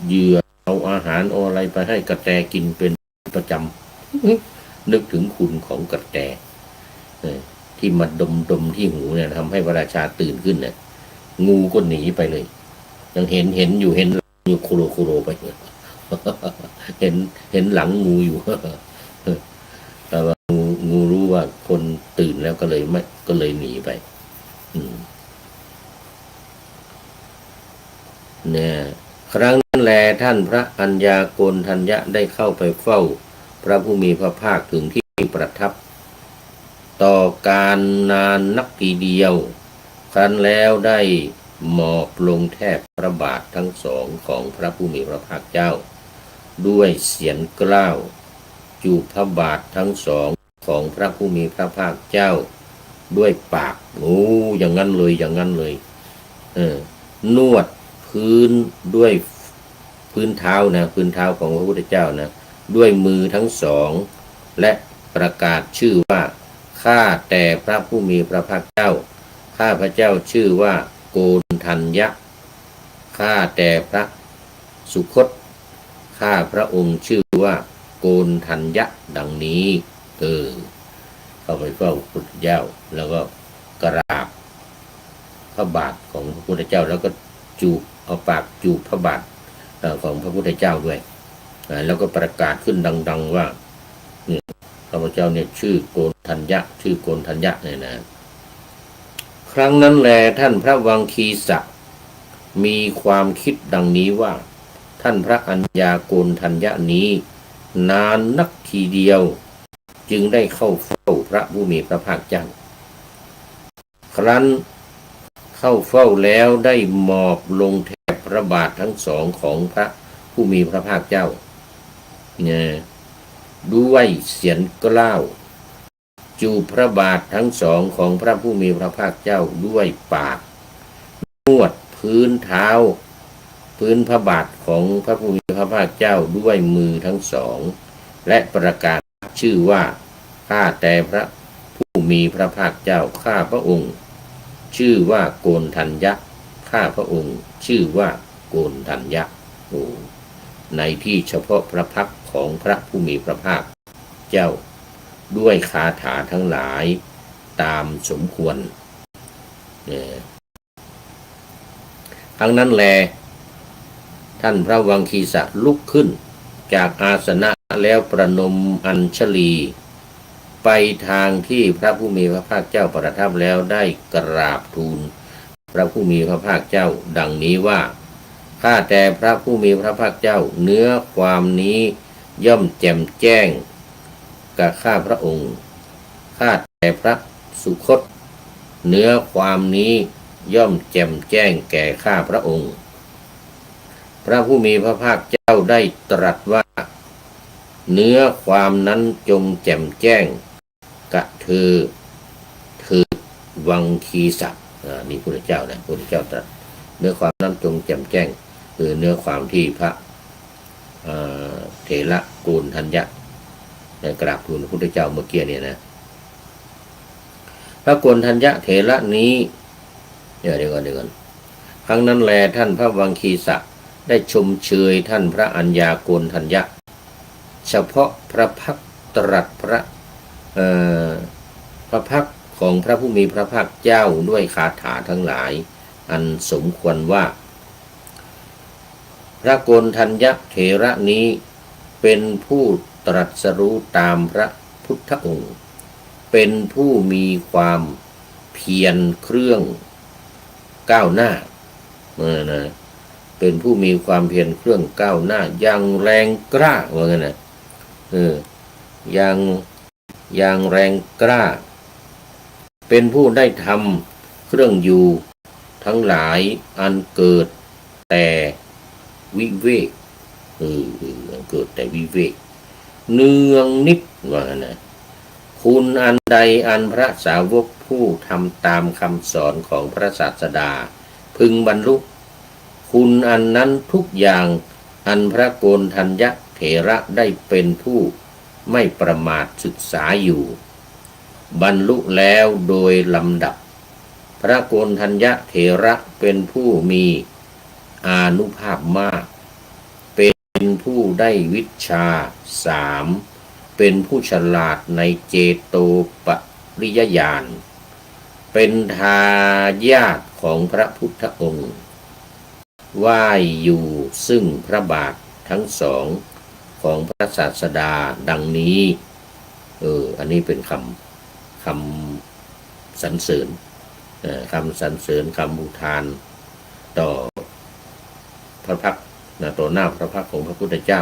Speaker 1: เหยื่อเอาอาหารเอาอะไรไปให้กระแตกินเป็นประจำนึกถึงคุณของกระแตที่มาดมที่หูเนี่ยทำให้พระราชาตื่นขึ้นเนี่ยงูก็หนีไปเลยยังเห็นอยู่โคโรไปเห็นหลังงูอยู่แต่ว่างูรู้ว่าคนตื่นแล้วก็เลยหนีไปเนี่ยครั้งนั้นแลท่านพระอัญญาโกณทัญญะได้เข้าไปเฝ้าพระผู้มีพระภาคถึงที่ประทับต่อการนานนักทีเดียวครั้นแล้วได้หมอบลงแทบพระบาททั้งสองของพระผู้มีพระภาคเจ้าด้วยเสียงกล้าวจูบพระบาททั้งสองของพระผู้มีพระภาคเจ้าด้วยปากอย่างนั้นเลยนวดพื้นด้วยพื้นเท้าของพระพุทธเจ้านะด้วยมือทั้งสองและประกาศชื่อว่าข้าแต่พระผู้มีพระภาคเจ้าข้าพระเจ้าชื่อว่าโกณทัญญะข้าแต่พระสุคตข้าพระองค์ชื่อว่าโกณทัญญะดังนี้เข้าไปเฝ้าพระพุทธเจ้าแล้วก็กราบพระบาทของพระพุทธเจ้าแล้วก็จูบเอาปากจูบพระบาทของพระพุทธเจ้าด้วยแล้วก็ประกาศขึ้นดังๆว่าข้าพเจ้าเนี่ยชื่อโกณทัญญะเนี่ยนะครั้งนั้นแลท่านพระวังคีศักดิ์ มีความคิดดังนี้ว่าท่านพระอัญญาโกณฑัญญะนี้นานนักทีเดียวจึงได้เข้าเฝ้าพระผู้มีพระภาคเจ้าครั้นเข้าเฝ้าแล้วได้หมอบลงแทบพระบาททั้งสองของพระผู้มีพระภาคเจ้าเนี่ยด้วยเสียงกล้าวจูบพระบาททั้งสองของพระผู้มีพระภาคเจ้าด้วยปากนวดพื้นเท้าพื้นพระบาทของพระผู้มีพระภาคเจ้าด้วยมือทั้งสองและประกาศชื่อว่าข้าแต่พระผู้มีพระภาคเจ้าข้าพระองค์ชื่อว่าโกณฑัญญะข้าพระองค์ชื่อว่าโกณฑัญญะในที่เฉพาะพระพักของพระผู้มีพระภาคเจ้าด้วยคาถาทั้งหลายตามสมควรครั้งนั้นแลท่านพระวังคีสะลุกขึ้นจากอาสนะแล้วประนมอัญชลีไปทางที่พระผู้มีพระภาคเจ้าประทับแล้วได้กราบทูลพระผู้มีพระภาคเจ้าดังนี้ว่าข้าแต่พระผู้มีพระภาคเจ้าเนื้อความนี้ย่อมแจ่มแจ้งกับข้าพระองค์ข้าแต่พระสุคตเนื้อความนี้ย่อมแจ่มแจ้งแก่ข้าพระองค์พระผู้มีพระภาคเจ้าได้ตรัสว่าเนื้อความนั้นจงแจ่มแจ้งกะเธอวังคีสะนี่พระพุทธเจ้านะพระพุทธเจ้าตรัสเนื้อความนั้นจงแจ่มแจ้งคือเนื้อความที่พระเถระโกณฑัญญะได้กราบทูลพระพุทธเจ้าเมื่อกี้เนี่ยนะพระโกณฑัญญะเถระนี้เดี๋ยวก่อนครั้งนั้นแลท่านพระวังคีสะได้ชมเชยท่านพระอัญญาโกณฑัญญะเฉพาะพระพักตรัสพระพักของพระผู้มีพระภาคเจ้าด้วยคาถาทั้งหลายอันสมควรว่าพระโกณฑัญญะเถระนี้เป็นผู้ตรัสรู้ตามพระพุทธองค์เป็นผู้มีความเพียรเครื่องก้าวหน้าเป็นผู้มีความเพียรเครื่องก้าวหน้าอย่างแรงกล้าว่างั้นนะอย่างแรงกล้าเป็นผู้ได้ทำเครื่องอยู่ทั้งหลายอันเกิดแต่วิเวกเกิดแต่วิเวกเนืองนิดว่างั้นนะคุณอันใดอันพระสาวกผู้ทำตามคำสอนของพระศาสดาพึงบรรลุคุณอันนั้นทุกอย่างอันพระโกณฑัญญะเถระได้เป็นผู้ไม่ประมาทศึกษาอยู่บรรลุแล้วโดยลำดับพระโกณฑัญญะเถระเป็นผู้มีอานุภาพมากเป็นผู้ได้วิชชา3เป็นผู้ฉลาดในเจโตปริยญาณเป็นทายาทของพระพุทธองค์ไหว้อยู่ซึ่งพระบาททั้งสองของพระศาสดาดังนี้อันนี้เป็นคำสรรเสริญคำสรรเสริญคำอุทานต่อพระพักตร์ต่อหน้าพระพักตร์ของพระพุทธเจ้า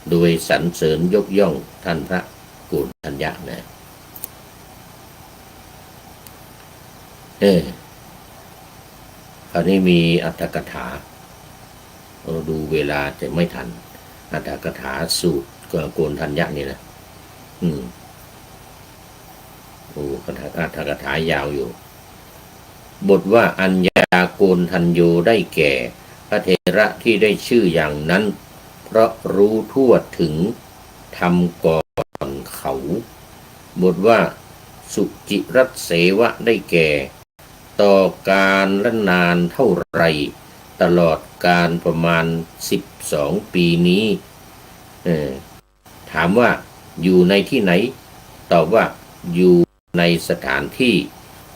Speaker 1: โดยสรรเสริญยกย่องท่านพระโกณฑัญญะนะคราวนี้มีอรรถกถาเราดูเวลาจะไม่ทันอรรถกถาสูตรโกณฑัญญะนี่นะอรรถกถายาวอยู่บทว่าอัญญาโกณฑัญโยได้แก่พระเถระที่ได้ชื่ออย่างนั้นเพราะรู้ทั่วถึงธรรมก่อนเขาบทว่าสุจิรัตเสวะได้แก่ต่อการละนานเท่าไรตลอดการประมาณ12 ปีนี้ถามว่าอยู่ในที่ไหนตอบว่าอยู่ในสถานที่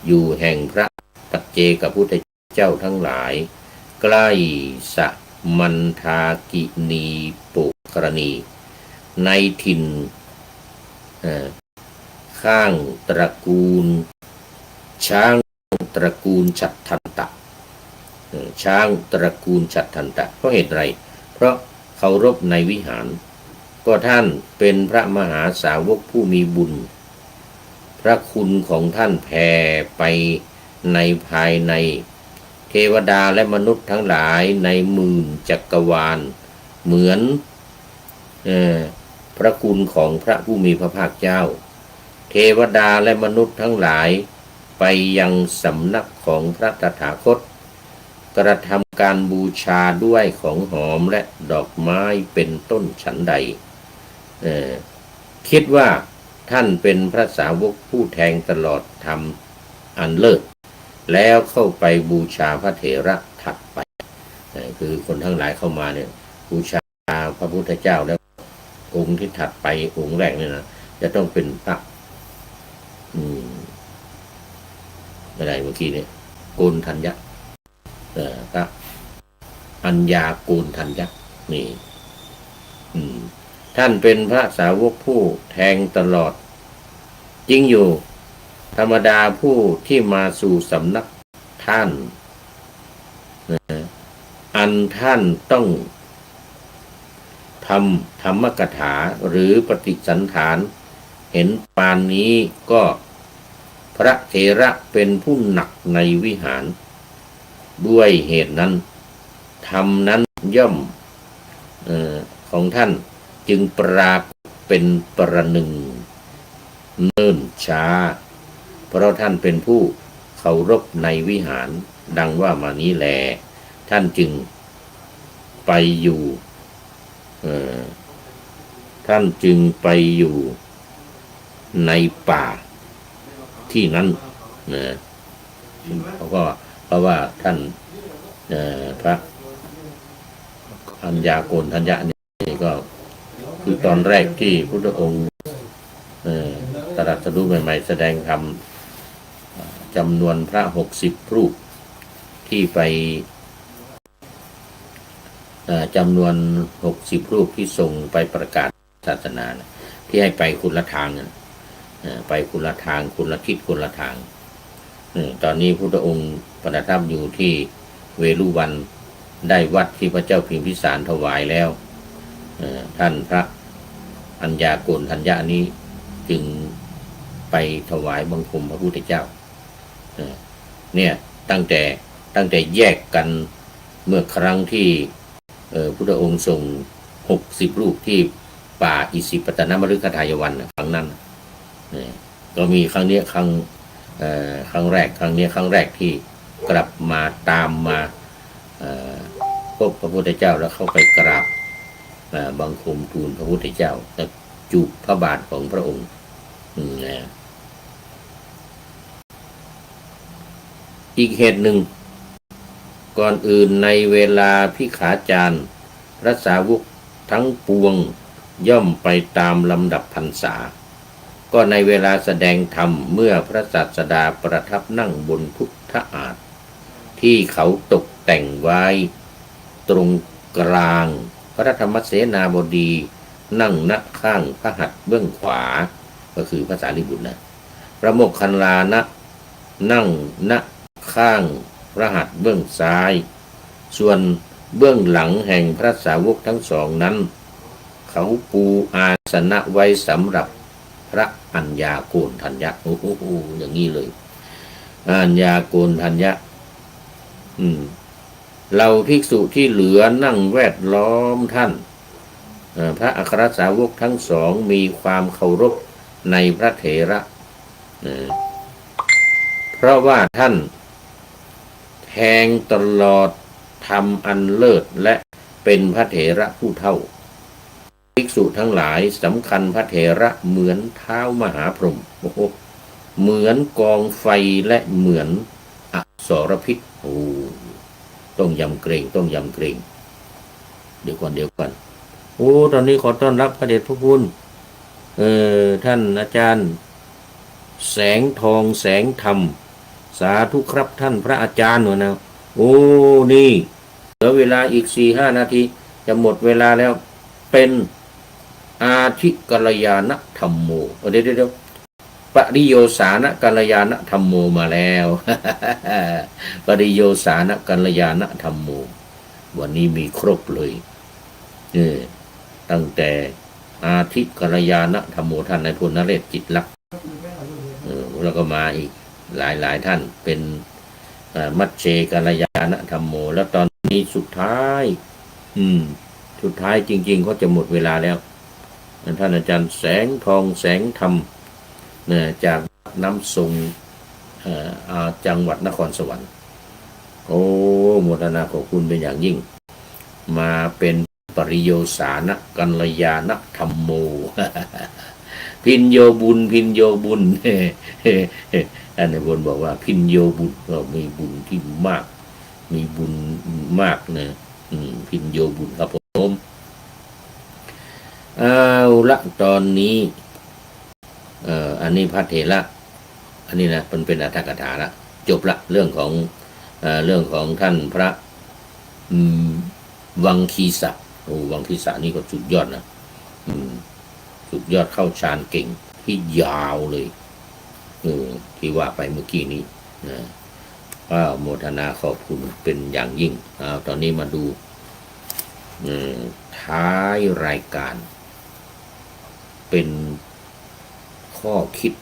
Speaker 1: อยู่แห่งพระปัจเจกพุทธเจ้าทั้งหลายใกล้สะมันทากินีปุกรณี ในถิ่นข้างตระกูลช้างตระกูลฉัตรทันตะ ช้างตระกูลฉัตรทันตะเพราะเหตุไรเพราะเคารพในวิหารก็ท่านเป็นพระมหาสาวกผู้มีบุญพระคุณของท่านแผ่ไปในภายในเทวดาและมนุษย์ทั้งหลายในหมื่นจักรวาลเหมือนพระคุณของพระผู้มีพระภาคเจ้าเทวดาและมนุษย์ทั้งหลายไปยังสำนักของพระตถาคตกระทำการบูชาด้วยของหอมและดอกไม้เป็นต้นฉันใดคิดว่าท่านเป็นพระสาวกผู้แทงตลอดธรรมอันเลิศแล้วเข้าไปบูชาพระเถระถัดไปคือคนทั้งหลายเข้ามาเนี่ยบูชาพระพุทธเจ้าแล้วองค์ที่ถัดไปองค์แรกเนี่ยนะจะต้องเป็นพระอะไรเมื่อกี้เนี่ยโกณทัญญะพระอัญญาโกณทัญญะนี่ท่านเป็นพระสาวกผู้แทงตลอดจริงอยู่ธรรมดาผู้ที่มาสู่สำนักท่านอันท่านต้องทำธรรมกถาหรือปฏิสันฐานเห็นปานนี้ก็พระเถระเป็นผู้หนักในวิหารด้วยเหตุนั้นธรรมนั้นย่อมของท่านจึงปรากฏเป็นประหนึ่งเนิ่นช้าเพราะท่านเป็นผู้เคารพในวิหารดังว่ามานี้แลท่านจึงไปอยู่ท่านจึงไปอยู่ในป่าที่นั้นนะเพราะว่าท่านพระอัญญาโกณทัญญะนี่ก็คือตอนแรกที่พุทธองค์ตรัสรู้ใหม่ๆแสดงธรรมจำนวนพระ60 รูปที่ไปจำนวน60 รูปที่ส่งไปประกาศศาสนาที่ให้ไปคนละทางไปคนละทางคนละทิศคนละทางตอนนี้พุทธองค์ประทับอยู่ที่เวฬุวันได้วัดที่พระเจ้าพิมพิสารถวายแล้วท่านพระอัญญาโกณทัญญะนี้จึงไปถวายบังคมพระพุทธเจ้าเนี่ยตั้งแต่แยกกันเมื่อครั้งที่พุทธองค์ส่ง60 รูปที่ป่าอิสิปตนมฤคทายวันครั้งนั้นก็มีครั้งนี้ครั้งแรกครั้งนี้ครั้งแรกที่กลับมาตามมาพบพระพุทธเจ้าแล้วเข้าไปกราบบังคมทูลพระพุทธเจ้าและจูบพระบาทของพระองค์อีกเหตุหนึ่งก่อนอื่นในเวลาพิขาจารพระสาวกทั้งปวงย่อมไปตามลำดับพรรษาก็ในเวลาแสดงธรรมเมื่อพระศาสดาประทับนั่งบนพุทธอาฏที่เขาตกแต่งไว้ตรงกลางพระธรรมเสนาบดีนั่งณข้างพระหัตถ์เบื้องขวาก็คือพระสารีบุตรนะพระโมคคัลลานะนั่งณข้างพระหัตถ์เบื้องซ้ายส่วนเบื้องหลังแห่งพระสาวกทั้งสองนั้นเขาปูอาสนะไว้สำหรับพระอัญญาโกณทัญญะโอ้โหอย่างนี้เลยอัญญาโกณทัญญะเราภิกษุที่เหลือนั่งแวดล้อมท่านพระอัครสาวกทั้งสองมีความเคารพในพระเถระเพราะว่าท่านแทงตลอดธรรมอันเลิศและเป็นพระเถระผู้เท่าภิกษุทั้งหลายสำคัญพระเถระเหมือนเท้ามหาพรหมเหมือนกองไฟและเหมือนอสรพิษต้องยำเกรงต้องยำเกรงเดี๋ยวก่อนตอนนี้ขอต้อนรับพระเดชพระคุณท่านอาจารย์แสงทองแสงธรรมสาธุครับท่านพระอาจารย์นะนี่เหลือเวลาอีก 4-5 นาทีจะหมดเวลาแล้วเป็นอาทิกัลยาณธรรมโมเดี๋ยว ปริโยสานกัลยาณธรรมโมมาแล้ว ปริโยสานกัลยาณธรรมโมวันนี้มีครบเลยตั้งแต่อาทิกัลยาณธรรมโมท่านนายพลนเรศจิตลักษณ์แล้วก็มาอีกหลายท่านเป็นมัชเชกัลยาณธรรมโมแล้วตอนนี้สุดท้ายสุดท้ายจริงๆก็จะหมดเวลาแล้วท่านอาจารย์แสงทองแสงธรรมจากน้ำทรงจังหวัดนครสวรรค์โอ้โมทนาขอบคุณเป็นอย่างยิ่งมาเป็นปริโยสานกัลยาณธรรมโม พินโยบุญพินโยบุญอันนี้บนบอกว่าพินโยบุญก็มีบุญที่มากมีบุญมากนะพินโยบุญครับผมเอาละตอนนี้อันนี้พระเถระอันนี้นะมันเป็นอรรถกถาละจบละเรื่องของท่านพระวังคีสะโอ้วังคีสะนี่ก็สุดยอดนะสุดยอดเข้าฌานเก่งที่ยาวเลยที่ว่าไปเมื่อกี้นี้นะโมทนาขอบคุณเป็นอย่างยิ่งตอนนี้มาดูท้ายรายการเป็นข้อคิด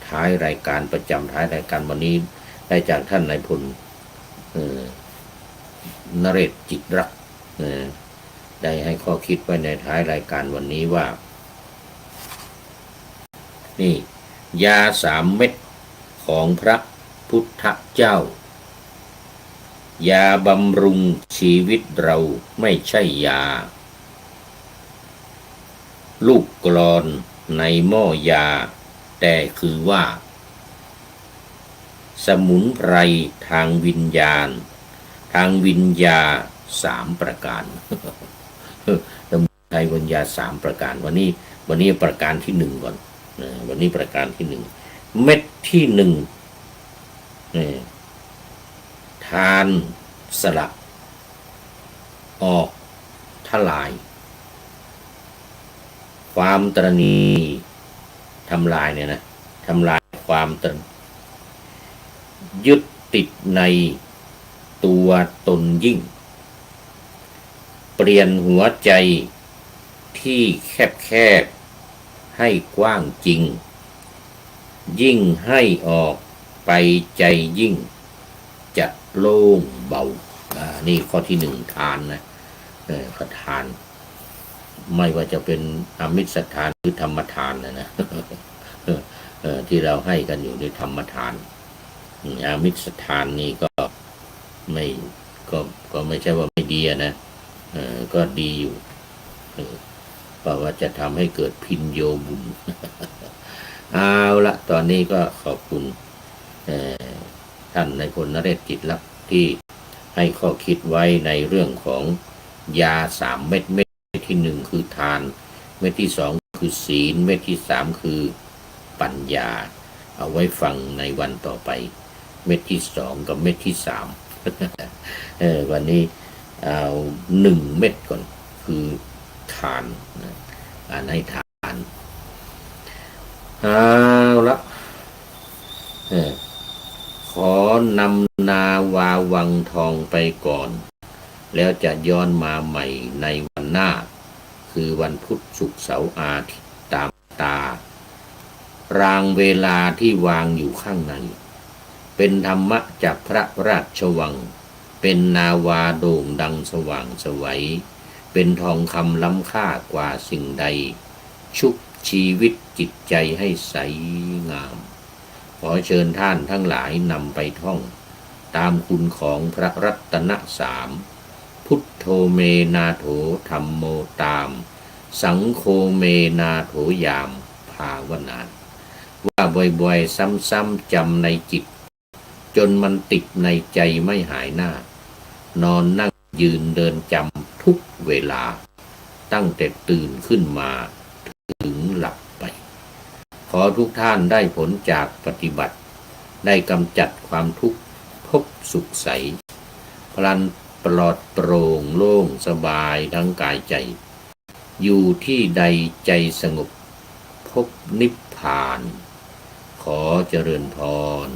Speaker 1: ท้ายรายการประจำท้ายรายการวันนี้ได้จากท่านนายพลนเรศจิตรักได้ให้ข้อคิดไว้ในท้ายรายการวันนี้ว่านี่ยา3 เม็ดของพระพุทธเจ้ายาบำรุงชีวิตเราไม่ใช่ยาลูกกลอนในหม้อยาแต่คือว่าสมุนไพรทางวิญญาณทางวิญญา3 ประการสมุนไพรวิญญา3 ประการวันนี้ประการที่1ก่อนวันนี้ประการที่1เม็ดที่1ทานสละออกทลายความตระหนี่ทำลายเนี่ยนะทำลายความตระยึดติดในตัวตนยิ่งเปลี่ยนหัวใจที่แคบให้กว้างจริงยิ่งให้ออกไปใจยิ่งจะโล่งเบานี่ข้อที่1ทานนะก็ทานไม่ว่าจะเป็นอมิสทานหรือธรรมทานนะที่เราให้กันอยู่ในธรรมทานอามิสทานนี่ก็ไม่ใช่ว่าไม่ดีนะก็ดีอยู่เพราะว่าจะทำให้เกิดพินโยบุญเอาละตอนนี้ก็ขอบคุณท่านนายพลนเรศจิตลักษณ์ที่ให้ข้อคิดไว้ในเรื่องของยา3 เม็ดเม็ดที่1คือทานเม็ดที่2คือศีลเม็ดที่3คือปัญญาเอาไว้ฟังในวันต่อไปเม็ดที่2กับเม็ดที่3วันนี้เอา1 เม็ดก่อนคือทานให้ทานเอาละขอนำนาวาวังทองไปก่อนแล้วจะย้อนมาใหม่ในวันหน้าคือวันพุธศุกร์เสาร์อาทิตย์ตามตารางเวลาที่วางอยู่ข้างในเป็นธรรมะจากพระราชวังเป็นนาวาโด่งดังสว่างไสวเป็นทองคำล้ำค่ากว่าสิ่งใดชุบชีวิตจิตใจให้ใสงามขอเชิญท่านทั้งหลายนำไปท่องตามคุณของพระรัตน3พุทโธเมนาโถธัมโมตามสังโฆเมนาโถยามภาวนานว่าบ่อยๆซ้ำๆจำในจิตจนมันติดในใจไม่หายหน้านอนนั่งยืนเดินจำทุกเวลาตั้งแต่ตื่นขึ้นมาถึงหลับไปขอทุกท่านได้ผลจากปฏิบัติได้กำจัดความทุกข์พบสุขใสพลันปลอดโปร่งโล่งสบายทั้งกายใจอยู่ที่ใดใจสงบพ พบนิพพาน ขอเจริญพร